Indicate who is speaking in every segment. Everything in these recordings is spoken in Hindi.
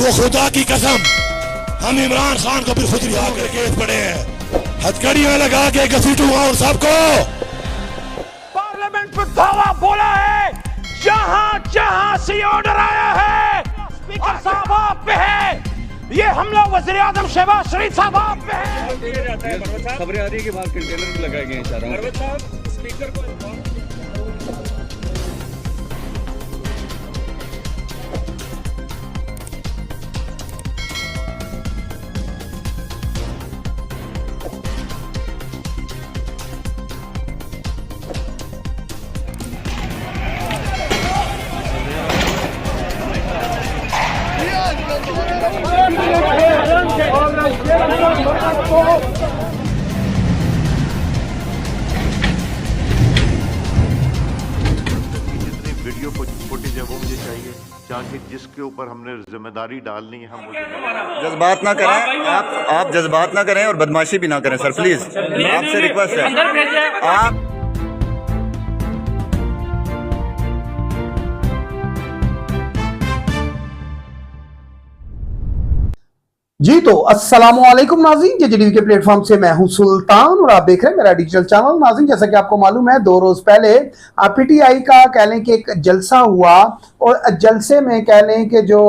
Speaker 1: तो खुदा की कसम हम इमरान खान को भी खुद रिहा करके केस पड़े हैं, हथकड़ियां लगा के घसीटूंगा और सबको।
Speaker 2: पार्लियामेंट में दावा बोला है, जहां जहां से ऑर्डर आया है स्पीकर साहब आप पे है, ये हमला वज़ीर आज़म शहबाज शरीफ साहब आप पे है।
Speaker 3: खबरें आ रही है कि वहाँ कंटेनर भी लगाए गए हैं। स्पीकर को
Speaker 4: वीडियो फुटेज है वो मुझे चाहिए, ताकि जिसके ऊपर हमने जिम्मेदारी डालनी है हम
Speaker 5: जज्बात ना करें। आप जज्बात ना करें और बदमाशी भी ना करें सर, प्लीज आपसे रिक्वेस्ट है। आप
Speaker 6: जी तो अस्सलाम वालेकुम नाज़रीन, जेजेडीवी के प्लेटफॉर्म से मैं हूं सुल्तान और आप देख रहे हैं मेरा डिजिटल चैनल। नाज़रीन, जैसा कि आपको मालूम है 2 रोज पहले पीटीआई का कह लें कि एक जलसा हुआ और जलसे में कह लें कि जो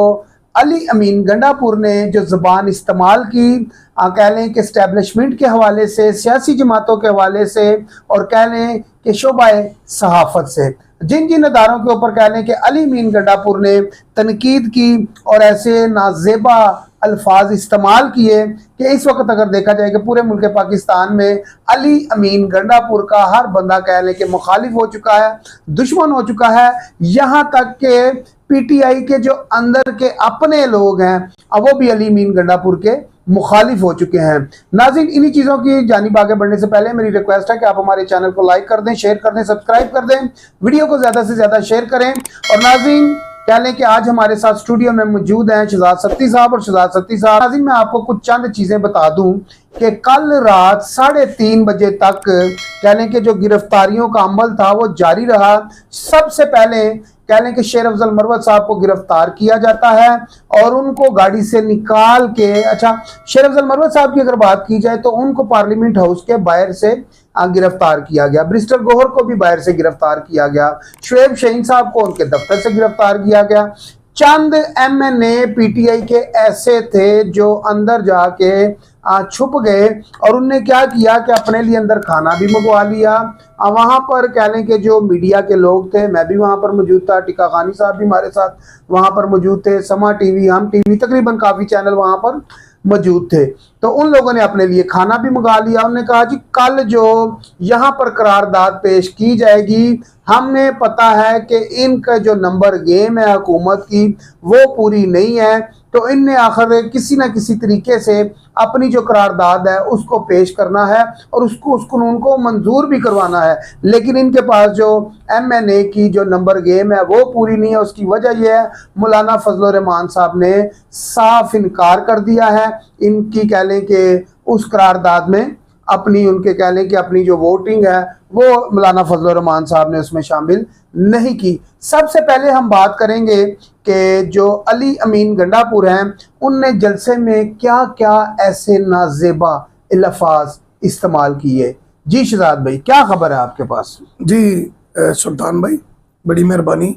Speaker 6: अली अमीन गंडापुर ने जो ज़बान इस्तेमाल की, कह लें कि इस्टेब्लिशमेंट के हवाले से, सियासी जमातों के हवाले से और कह लें कि शोबाए सहाफ़त से, जिन जिन अदारों के ऊपर कह लें कि अली अमीन गंडापुर ने तनकीद की और ऐसे नाजेबा अल्फाज इस्तेमाल किए कि इस वक्त अगर देखा जाए कि पूरे मुल्क पाकिस्तान में अली अमीन गंडापुर का हर बंदा कह लें कि मुखालिफ हो चुका है, दुश्मन हो चुका है। यहाँ तक के पीटीआई के जो अंदर के अपने लोग हैं अब वो भी अली अमीन गंडापुर के मुखालिफ हो चुके हैं। नाज़रीन, इन्हीं चीज़ों की जानिब आगे बढ़ने से पहले मेरी रिक्वेस्ट है कि आप हमारे चैनल को लाइक कर दें, शेयर कर दें, सब्सक्राइब कर दें, वीडियो को ज़्यादा से ज़्यादा शेयर करें। और नाज़रीन, कह लें कि आज हमारे साथ स्टूडियो में मौजूद हैं शहजाद सत्ती साहब और शहजाद सत्ती साहब। नाज़रीन, मैं आपको कुछ चंद चीज़ें बता दूं कि कल रात 3:30 बजे तक कह लें कि जो गिरफ्तारियों का अमल था वो जारी रहा। सबसे पहले कह लें कि शेर अफजल मरवत साहब को गिरफ्तार किया जाता है और उनको गाड़ी से निकाल के, अच्छा शेर अफजल मरवत साहब की अगर बात की जाए तो उनको पार्लियामेंट हाउस के बाहर से गिरफ्तार किया गया, बैरिस्टर गोहर को भी बाहर से गिरफ्तार किया गया, शुएब शाहीन साहब को उनके दफ्तर से गिरफ्तार किया गया। चंद एमएनए पीटीआई के ऐसे थे जो अंदर जाके छुप गए और उनने क्या किया कि अपने लिए अंदर खाना भी मंगवा लिया। वहां पर कह लें कि जो मीडिया के लोग थे, मैं भी वहां पर मौजूद था, टिका खानी साहब भी हमारे साथ वहां पर मौजूद थे, समा टीवी, हम टीवी, तकरीबन काफी चैनल वहां पर मौजूद थे। तो उन लोगों ने अपने लिए खाना भी मंगा लिया। उन्होंने कहा जी कल जो यहाँ पर करारदाद पेश की जाएगी, हमें पता है कि इनका जो नंबर गेम है हुकूमत की वो पूरी नहीं है, तो इनने आखिर किसी न किसी तरीके से अपनी जो करारदाद है उसको पेश करना है और उसको उस कानून को मंजूर भी करवाना है। लेकिन इनके पास जो एमएनए की जो नंबर गेम है वो पूरी नहीं है। उसकी वजह यह है मौलाना फजल रहमान साहब ने साफ इनकार कर दिया है इनकी कह लें कि उस करारदाद में अपनी, उनके कह लें कि अपनी जो वोटिंग है वो मौलाना फजल रहमान साहब ने उसमें शामिल नहीं की। सबसे पहले हम बात करेंगे कि जो अली अमीन गंडापुर हैं उनने जलसे में क्या क्या ऐसे नाजेबा अल्फाज इस्तेमाल किए। जी शहजाद भाई, क्या खबर है आपके पास?
Speaker 7: जी सुल्तान भाई, बड़ी मेहरबानी।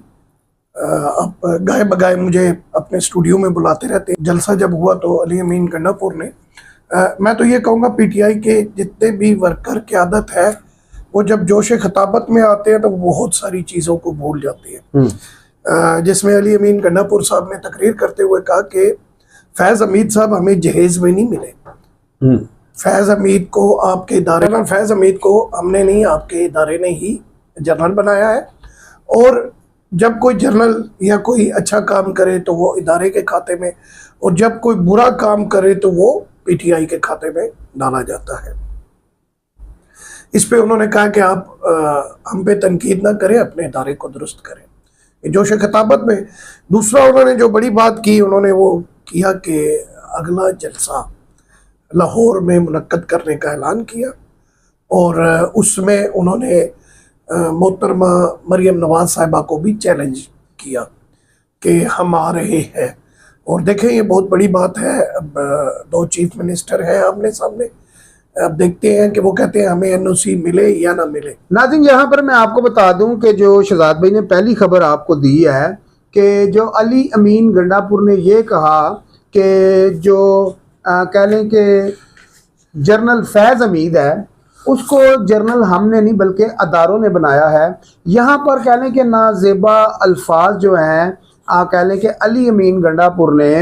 Speaker 7: आप गाए बगाए मुझे अपने स्टूडियो में बुलाते रहते हैं। जलसा जब हुआ तो अली अमीन गंडापुर ने, मैं तो ये कहूँगा पीटीआई के जितने भी वर्कर की आदत है वो जब जोश खताबत में आते हैं तो बहुत सारी चीज़ों को भूल जाते हैं। जिसमें अली अमीन गंडापुर साहब ने तकरीर करते हुए कहा कि फैज़ हमीद साहब हमें जहेज़ में नहीं मिले। फैज़ हमीद को आपके इदारे, फैज़ हमीद को हमने नहीं, आपके इदारे ने ही जनरल बनाया है। और जब कोई जनरल या कोई अच्छा काम करे तो वो इदारे के खाते में, और जब कोई बुरा काम करे तो वो पीटीआई के खाते में डाला जाता है। इस पे उन्होंने कहा कि आप हम पे तनकीद ना करें, अपने इदारे को दुरुस्त करें, जोश खताबत में। दूसरा उन्होंने जो बड़ी बात की, उन्होंने वो किया कि अगला जलसा लाहौर में मुनक्कद करने का ऐलान किया और उसमें उन्होंने मोहतरमा मरियम नवाज साहिबा को भी चैलेंज किया कि हम आ रहे हैं और देखें ये बहुत बड़ी बात है। अब दो चीफ मिनिस्टर हैं आमने सामने, अब देखते हैं कि वो कहते हैं हमें एनओसी मिले या ना मिले।
Speaker 6: नाज़रीन, यहाँ पर मैं आपको बता दूं कि जो शहजाद भाई ने पहली खबर आपको दी है कि जो अली अमीन गंडापुर ने ये कहा कि जो कह लें कि जनरल फैज़ हमीद है उसको जनरल हमने नहीं बल्कि अदारों ने बनाया है। यहाँ पर कह लें कि नाजेबा अल्फाज जो हैं कह लें कि अली अमीन गंडापुर ने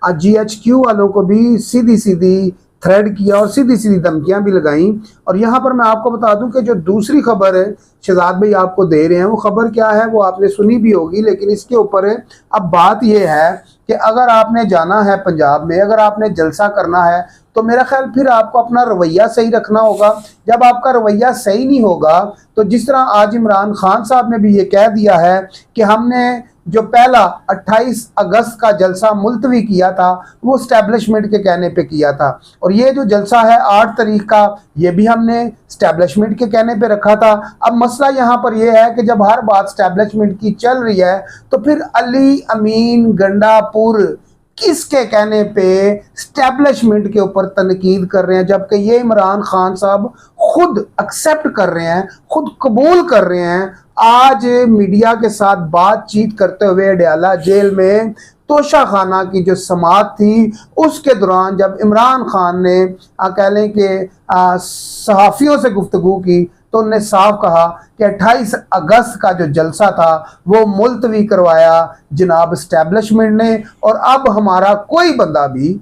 Speaker 6: GHQ वालों को भी सीधी सीधी थ्रेड किया और सीधी सीधी धमकियां भी लगाई। और यहाँ पर मैं आपको बता दूं कि जो दूसरी खबर है शहजाद भाई आपको दे रहे हैं वो खबर क्या है वो आपने सुनी भी होगी, लेकिन इसके ऊपर अब बात यह है कि अगर आपने जाना है पंजाब में, अगर आपने जलसा करना है तो मेरा ख्याल फिर आपको अपना रवैया सही रखना होगा। जब आपका रवैया सही नहीं होगा तो जिस तरह आज इमरान खान साहब ने भी ये कह दिया है कि हमने जो पहला 28 अगस्त का जलसा मुलतवी किया था वो स्टैब्लिशमेंट के कहने पे किया था, और ये जो जलसा है 8 तारीख का ये भी हमने स्टैब्लिशमेंट के कहने पे रखा था। अब मसला यहाँ पर यह है कि जब हर बात स्टैब्लिशमेंट की चल रही है तो फिर अली अमीन गंडापुर किसके कहने पे स्टैब्लिशमेंट के ऊपर तनकीद कर रहे हैं, जबकि ये इमरान खान साहब खुद एक्सेप्ट कर रहे हैं, खुद कबूल कर रहे हैं। आज मीडिया के साथ बातचीत करते हुए अडयाला जेल में तोशा खाना की जो समात थी उसके दौरान जब इमरान खान ने कह लें कि सहाफ़ियों से गुफ्तगू की तो उन्होंने साफ कहा कि 28 अगस्त का जो जलसा था वो मुलतवी करवाया जनाब स्टैब्लिशमेंट ने, और अब हमारा कोई बंदा भी,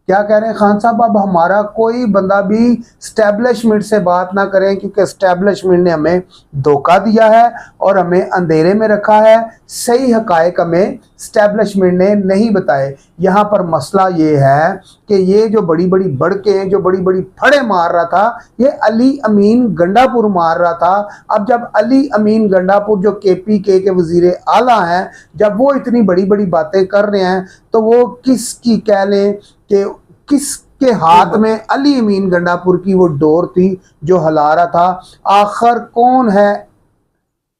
Speaker 6: क्या कह रहे हैं खान साहब, अब हमारा कोई बंदा भी स्टैब्लिशमेंट से बात ना करें क्योंकि स्टैब्लिशमेंट ने हमें धोखा दिया है और हमें अंधेरे में रखा है, सही हकायक हमें स्टैब्लिशमेंट ने नहीं बताए। यहाँ पर मसला ये है कि ये जो बड़ी बड़ी बड़कें, जो बड़ी बड़ी फड़े मार रहा था ये अली अमीन गंडापुर मार रहा था। अब जब अली अमीन गंडापुर जो KPK के वज़ीर आला हैं, जब वो इतनी बड़ी बड़ी बातें कर रहे हैं तो वो किसकी कह लें कि किसके हाथ में अली अमीन गंडापुर की वो डोर थी जो हिला रहा था। आखिर कौन है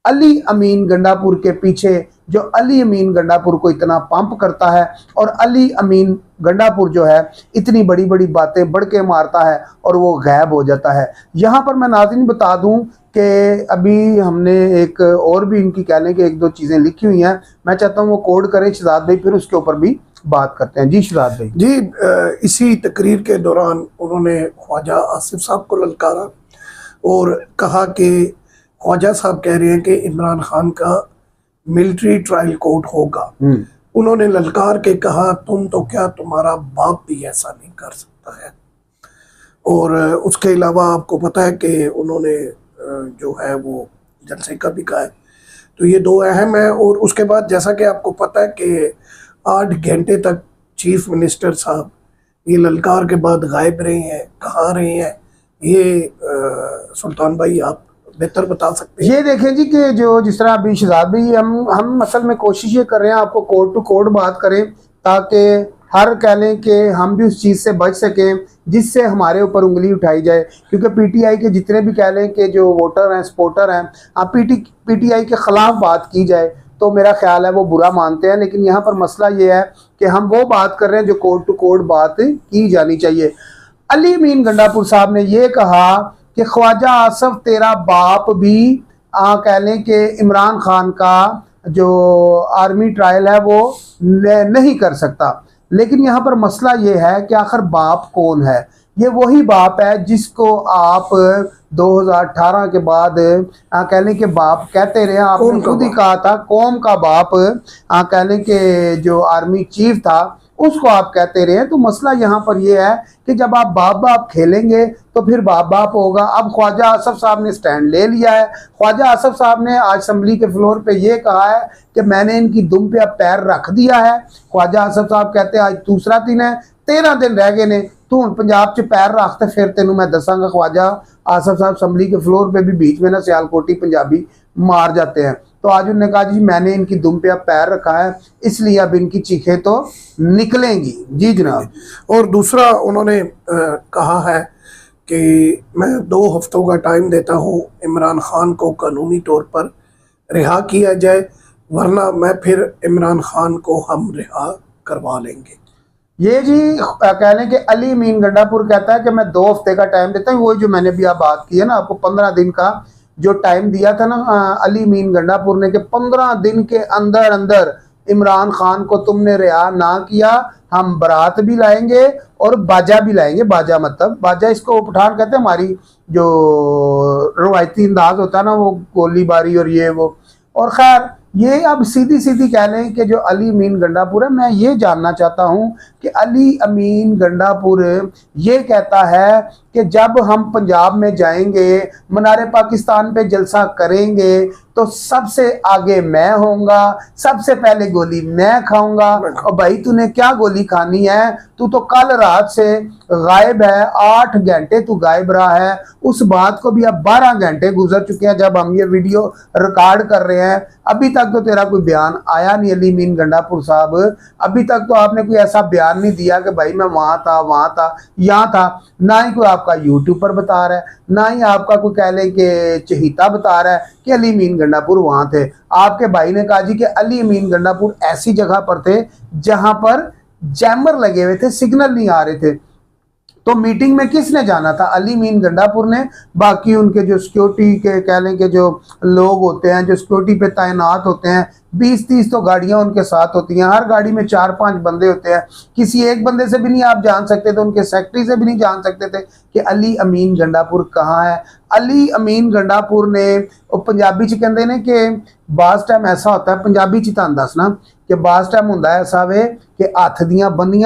Speaker 6: अली अमीन गंडापुर के पीछे जो अली अमीन गंडापुर को इतना पंप करता है, और अली अमीन गंडापुर जो है इतनी बड़ी बड़ी बातें बढ़ के मारता है और वो गायब हो जाता है। यहाँ पर मैं नाज़रीन बता दूं कि अभी हमने एक और भी इनकी कह लें कि 1-2 चीज़ें लिखी हुई हैं, मैं चाहता हूँ वो कोड करें शहजाद भाई, फिर उसके ऊपर भी बात करते हैं। जी शहजाद भाई।
Speaker 7: जी, इसी तकरीर के दौरान उन्होंने ख्वाजा आसिफ साहब को ललकारा और कहा कि ख्वाजा साहब कह रहे हैं कि इमरान खान का मिलिट्री ट्रायल कोर्ट होगा। उन्होंने ललकार के कहा तुम तो क्या, तुम्हारा बाप भी ऐसा नहीं कर सकता है। और उसके अलावा आपको पता है कि उन्होंने जो है वो जलसे का भी कहा है। तो ये 2 अहम है। और उसके बाद जैसा कि आपको पता है कि 8 घंटे तक चीफ मिनिस्टर साहब ये ललकार के बाद गायब रहे हैं, कहाँ रहे हैं, ये सुल्तान भाई आप बेहतर बता सकते हैं।
Speaker 6: ये देखें जी कि जो जिस तरह अभी शहजाद भाई हम असल में कोशिश ये कर रहे हैं आपको कोड टू कोड बात करें ताकि हर कह लें कि हम भी उस चीज़ से बच सकें जिससे हमारे ऊपर उंगली उठाई जाए, क्योंकि PTI के जितने भी कह लें कि जो वोटर हैं, सपोर्टर हैं, आप PTI के ख़िलाफ़ बात की जाए तो मेरा ख्याल है वो बुरा मानते हैं। लेकिन यहाँ पर मसला ये है कि हम वो बात कर रहे हैं जो कोड टू कोड बात की जानी चाहिए। अली अमीन गंडापुर साहब ने ये कहा कि ख्वाजा आसिफ तेरा बाप भी कह लें कि इमरान खान का जो आर्मी ट्रायल है वो नहीं कर सकता। लेकिन यहाँ पर मसला ये है कि आखिर बाप कौन है? ये वही बाप है जिसको आप 2018 के बाद कह लें कि बाप कहते रहे। आपने खुद ही कहा था कौम का बाप कह लें कि जो आर्मी चीफ था उसको आप कहते रहे। तो मसला यहाँ पर यह है कि जब आप बाप बाप खेलेंगे तो फिर बाप बाप होगा। अब ख्वाजा आसिफ साहब ने स्टैंड ले लिया है। ख्वाजा आसिफ साहब ने आज असम्बली के फ्लोर पे ये कहा है कि मैंने इनकी दुम पे अब पैर रख दिया है। ख्वाजा आसिफ साहब कहते हैं आज दूसरा दिन है, 13 दिन रह गए ने, तू हूँ पंजाब च पैर रखते फिर तेनू मैं दसांगा। ख्वाजा आसिफ साहब असम्बली के फ्लोर पे भी बीच में ना सियालकोटी पंजाबी मार जाते हैं। तो आज उन्होंने कहा जी मैंने इनकी दुम पे अब पैर रखा है इसलिए अब इनकी चीखें तो निकलेंगी। जी जनाब।
Speaker 7: और दूसरा उन्होंने कहा है कि मैं 2 हफ्तों का टाइम देता हूँ इमरान खान को कानूनी तौर पर रिहा किया जाए, वरना मैं फिर इमरान खान को हम रिहा करवा लेंगे।
Speaker 6: ये जी कह लें कि अली अमीन गंडापुर कहता है कि मैं 2 हफ्ते का टाइम देता हूँ। वो जो मैंने भी आप बात की है ना, आपको 15 दिन का जो टाइम दिया था ना अली अमीन गंडापुर ने, कि 15 दिन के अंदर अंदर इमरान खान को तुमने रिहा ना किया, हम बारात भी लाएंगे और बाजा भी लाएंगे। बाजा मतलब बाजा, इसको पठान कहते हैं। हमारी जो रवायती अंदाज होता है ना, वो गोलीबारी और ये वो। और खैर ये अब सीधी सीधी कह लें कि जो अली अमीन गंडापुर है, मैं ये जानना चाहता हूँ कि अली अमीन गंडापुर ये कहता है कि जब हम पंजाब में जाएंगे, मनारे पाकिस्तान पे जलसा करेंगे, तो सबसे आगे मैं होऊंगा, सबसे पहले गोली मैं खाऊंगा। और भाई तूने क्या गोली खानी है? तू तो कल रात से गायब है, 8 घंटे तू गायब रहा है। उस बात को भी अब 12 घंटे गुजर चुके हैं जब हम ये वीडियो रिकॉर्ड कर रहे हैं। अभी तक तो तेरा कोई बयान आया नहीं अली अमीन गंडापुर साहब। अभी तक तो आपने कोई ऐसा बयान नहीं दिया कि भाई मैं वहां था, वहां था, यहाँ था। ना ही कोई आपका यूट्यूब पर बता रहा है, ना ही आपका कोई कह ले कि चहीता बता रहा है कि अली अमीन गंडापुर वहां थे। आपके भाई ने कहा जी कि अली अमीन गंडापुर ऐसी जगह पर थे जहां पर जैमर लगे हुए थे, सिग्नल नहीं आ रहे थे। तो मीटिंग में किसने जाना था? अली अमीन गंडापुर ने। बाकी उनके जो सिक्योरिटी के कह लें कि जो लोग होते हैं, जो सिक्योरिटी पे तैनात होते हैं, 20-30 तो गाड़ियां उनके साथ होती हैं। हर गाड़ी में 4-5 बंदे होते हैं। किसी एक बंदे से भी नहीं आप जान सकते थे, उनके सेक्रेटरी से भी नहीं जान सकते थे कि अली अमीन गंडापुर कहाँ है। अली अमीन गंडापुर ने पंजाबी च कहते हैं कि बास टाइम ऐसा होता है, पंजाबी च तुहानूं दसना कि बास टाइम हुंदा ऐसा वे कि हत्थ दियां बंदियां